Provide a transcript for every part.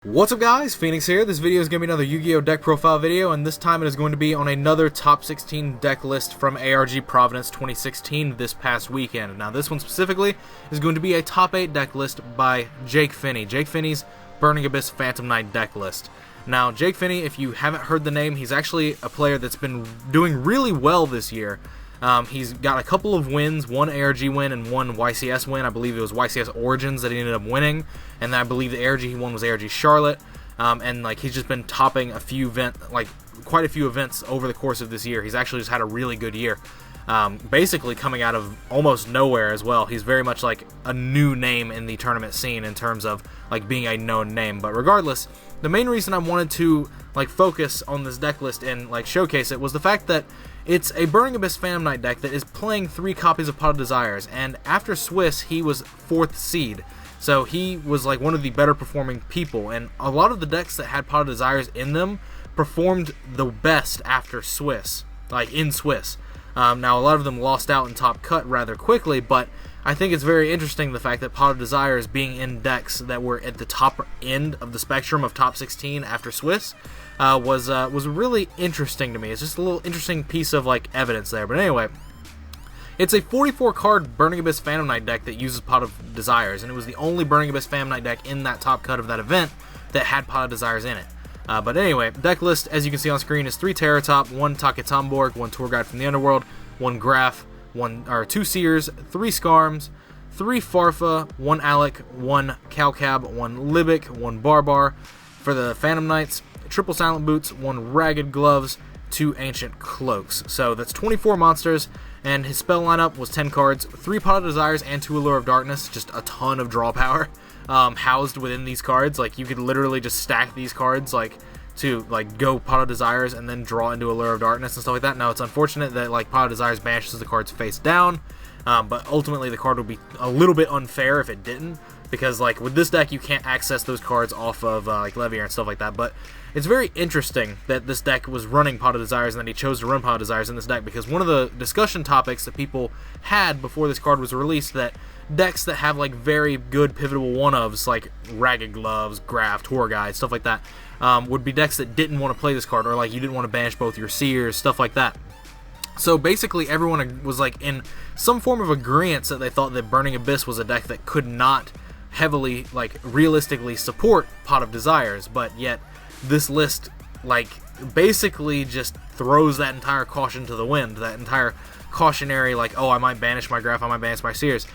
What's up guys, Phoenix here. This video is going to be another Yu-Gi-Oh! Deck profile video, and this time it is going to be on another top 16 deck list from ARG Providence 2016 this past weekend. Now this one specifically is going to be a top 8 deck list by Jake Phinney. Jake Phinney's Burning Abyss Phantom Knight deck list. Now Jake Phinney, if you haven't heard the name, he's actually a player that's been doing really well this year. He's got a couple of wins, one ARG win and one YCS win. I believe it was YCS Origins that he ended up winning, and then I believe the ARG he won was ARG Charlotte. And like he's just been topping a few quite a few events over the course of this year. He's actually just had a really good year. Basically coming out of almost nowhere as well. He's very much like a new name in the tournament scene in terms of like being a known name. But regardless, the main reason I wanted to like focus on this deck list and like showcase it was the fact that it's a Burning Abyss Phantom Knight deck that is playing 3 copies of Pot of Desires, and after Swiss he was 4th seed. So he was like one of the better performing people, and a lot of the decks that had Pot of Desires in them performed the best after Swiss, like in Swiss. Now a lot of them lost out in top cut rather quickly, but I think it's very interesting the fact that Pot of Desires being in decks that were at the top end of the spectrum of top 16 after Swiss was really interesting to me. It's just a little interesting piece of like evidence there. But anyway, it's a 44 card Burning Abyss Phantom Knight deck that uses Pot of Desires, and it was the only Burning Abyss Phantom Knight deck in that top cut of that event that had Pot of Desires in it. But anyway, deck list, as you can see on screen, is 3 Terra Top, 1 Taketomborg, 1 Tour Guide from the Underworld, 1 Graph, 2 Seers, 3 Skarms, 3 Farfa, 1 Alec, 1 Calcab, 1 Libic, 1 Barbar. For the Phantom Knights, triple Silent Boots, 1 Ragged Gloves, 2 Ancient Cloaks. So that's 24 monsters, and his spell lineup was 10 cards, 3 Pot of Desires and 2 Allure of Darkness, just a ton of draw power housed within these cards. Like you could literally just stack these cards like to like go Pot of Desires and then draw into Allure of Darkness and stuff like that. Now it's unfortunate that like Pot of Desires banishes the cards face down, but ultimately the card would be a little bit unfair if it didn't, because like with this deck you can't access those cards off of like Levier and stuff like that. But it's very interesting that this deck was running Pot of Desires and that he chose to run Pot of Desires in this deck, because one of the discussion topics that people had before this card was released, that decks that have like very good pivotal one-ofs like Ragged Gloves, Graph, Tour Guide, stuff like that, would be decks that didn't want to play this card, or like you didn't want to banish both your Seers, stuff like that. So basically everyone was like in some form of agreement that they thought that Burning Abyss was a deck that could not heavily like realistically support Pot of Desires, but yet this list like basically just throws that entire caution to the wind, that entire cautionary like, oh, I might banish my Graph, I might banish my Seers.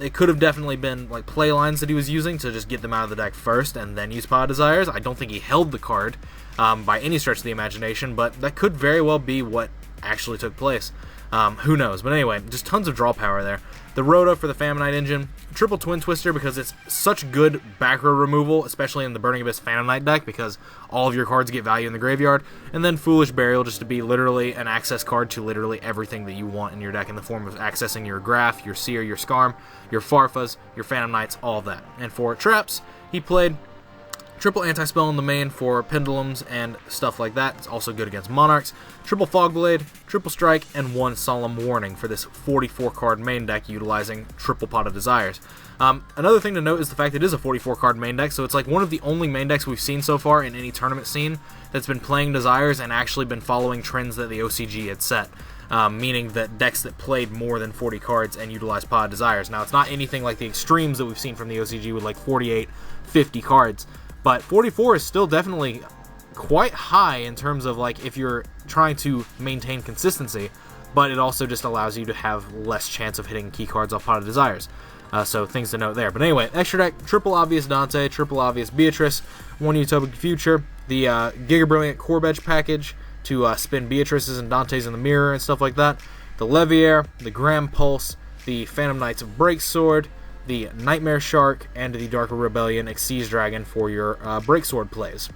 It could have definitely been like play lines that he was using to just get them out of the deck first and then use Pot of Desires. I don't think he held the card by any stretch of the imagination, but that could very well be what actually took place. Who knows? But anyway, just tons of draw power there. The Rhoda for the Phantom Knight engine, triple Twin Twister because it's such good back row removal, especially in the Burning Abyss Phantom Knight deck, because all of your cards get value in the graveyard. And then Foolish Burial just to be literally an access card to literally everything that you want in your deck in the form of accessing your Graph, your Seer, your Skarm, your Farfas, your Phantom Knights, all of that. And for traps, he played triple Anti-Spell in the main for Pendulums and stuff like that. It's also good against Monarchs. Triple Fogblade, triple Strike, and 1 Solemn Warning for this 44-card main deck utilizing triple Pot of Desires. Another thing to note is the fact that it is a 44-card main deck, so it's like one of the only main decks we've seen so far in any tournament scene that's been playing Desires and actually been following trends that the OCG had set. Meaning that decks that played more than 40 cards and utilized Pot of Desires. Now, it's not anything like the extremes that we've seen from the OCG with like 48, 50 cards. But 44 is still definitely quite high in terms of like if you're trying to maintain consistency, but it also just allows you to have less chance of hitting key cards off Pot of Desires. So things to note there. But anyway, extra deck, triple Obvious Dante, triple Obvious Beatrice, 1 Utopic Future, the Giga Brilliant Core Edge package to spin Beatrices and Dantes in the mirror and stuff like that, the Levier, the Gram Pulse, the Phantom Knights of Breaksword, the Nightmare Shark, and the Darker Rebellion Xyz Dragon for your Breaksword plays.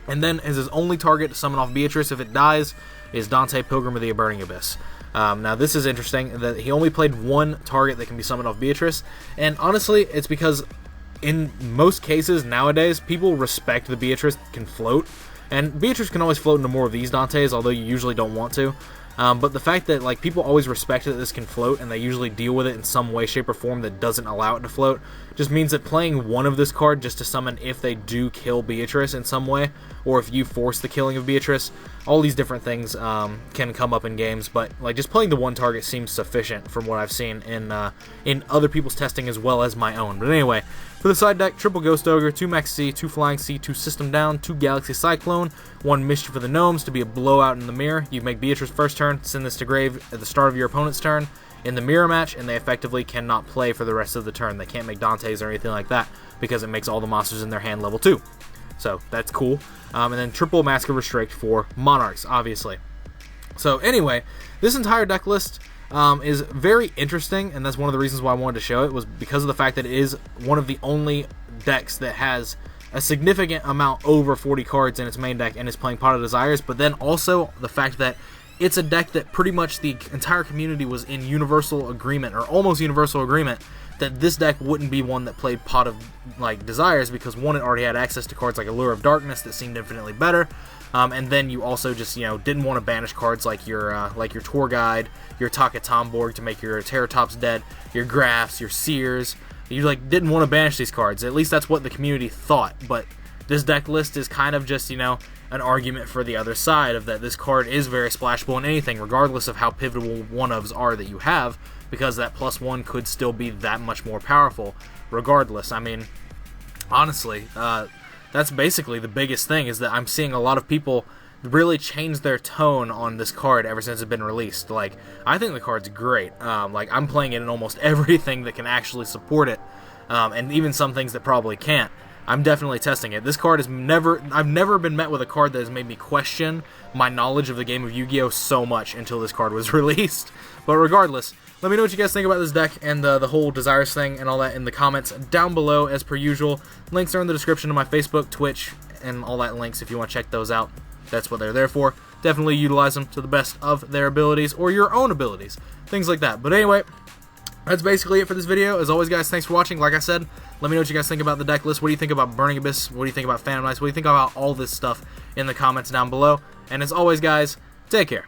And then as his only target to summon off Beatrice if it dies is Dante, Pilgrim of the Burning Abyss. Now this is interesting that he only played 1 target that can be summoned off Beatrice, and honestly it's because in most cases nowadays people respect the Beatrice can float, and Beatrice can always float into more of these Dantes, although you usually don't want to. But the fact that like people always respect that this can float, and they usually deal with it in some way, shape, or form that doesn't allow it to float, just means that playing one of this card just to summon if they do kill Beatrice in some way, or if you force the killing of Beatrice, all these different things can come up in games. But like just playing the one target seems sufficient from what I've seen in other people's testing as well as my own. But anyway, for the side deck, triple Ghost Ogre, 2 Max C, 2 Flying C, 2 System Down, 2 Galaxy Cyclone, 1 Mischief of the Gnomes to be a blowout in the mirror. You make Beatrice first turn, send this to grave at the start of your opponent's turn in the mirror match, and they effectively cannot play for the rest of the turn. They can't make Dantes or anything like that because it makes all the monsters in their hand level 2. So that's cool. And then triple Mask of Restrict for Monarchs, obviously. So anyway, this entire deck list is very interesting, and that's one of the reasons why I wanted to show it, was because of the fact that it is one of the only decks that has a significant amount over 40 cards in its main deck and is playing Pot of Desires, but then also the fact that it's a deck that pretty much the entire community was in universal agreement, or almost universal agreement, that this deck wouldn't be one that played Pot of Desires, because one, it already had access to cards like Allure of Darkness that seemed infinitely better, and then you also just didn't want to banish cards like your Tour Guide, your Taka Tomborg to make your Terratops dead, your Graphs, your Seers. You didn't want to banish these cards. At least that's what the community thought. But this deck list is kind of just an argument for the other side of that this card is very splashable in anything, regardless of how pivotal one-ofs are that you have, because that +1 could still be that much more powerful regardless. I mean, honestly, that's basically the biggest thing, is that I'm seeing a lot of people really change their tone on this card ever since it's been released. Like, I think the card's great. I'm playing it in almost everything that can actually support it, and even some things that probably can't. I'm definitely testing it. This card I've never been met with a card that has made me question my knowledge of the game of Yu-Gi-Oh! So much until this card was released. But regardless, let me know what you guys think about this deck and the whole Desires thing and all that in the comments down below as per usual. Links are in the description to my Facebook, Twitch, and all that links if you want to check those out. That's what they're there for. Definitely utilize them to the best of their abilities, or your own abilities, things like that. But anyway, that's basically it for this video. As always, guys, thanks for watching. Like I said, let me know what you guys think about the deck list. What do you think about Burning Abyss? What do you think about Phantom Knights? What do you think about all this stuff in the comments down below? And as always, guys, take care.